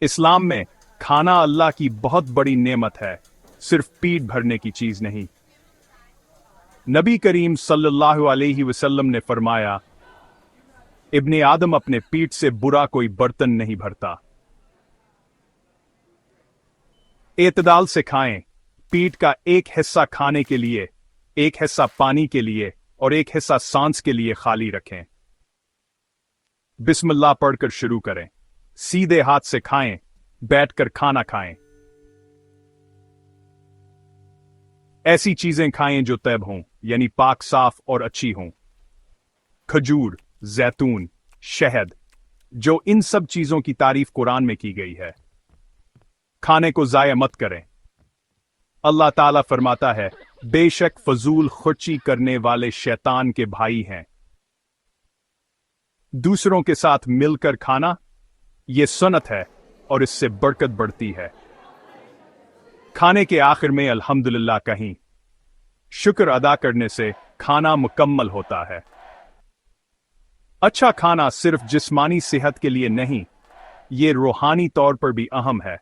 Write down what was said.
इस्लाम में खाना अल्लाह की बहुत बड़ी नेमत है, सिर्फ पेट भरने की चीज नहीं। नबी करीम सल्लल्लाहु अलैहि वसल्लम ने फरमाया, इब्ने आदम अपने पेट से बुरा कोई बर्तन नहीं भरता। एतदाल से खाएं, पेट का एक हिस्सा खाने के लिए, एक हिस्सा पानी के लिए और एक हिस्सा सांस के लिए खाली रखें। बिस्मिल्लाह पढ़कर शुरू करें। सीधे हाथ से खाएं, बैठकर खाना खाएं। ऐसी चीजें खाएं जो तैब हों, यानी पाक साफ और अच्छी हों। खजूर, जैतून, शहद, जो इन सब चीजों की तारीफ कुरान में की गई है। खाने को जाया मत करें। अल्लाह ताला फरमाता है, बेशक फजूल खर्ची करने वाले शैतान के भाई हैं। दूसरों के साथ मिलकर खाना, यह सुन्नत है और इससे बरकत बढ़ती है। खाने के आखिर में अल्हम्दुलिल्लाह कहीं, शुक्र अदा करने से खाना मुकम्मल होता है। अच्छा खाना सिर्फ जिस्मानी सेहत के लिए नहीं, ये रूहानी तौर पर भी अहम है।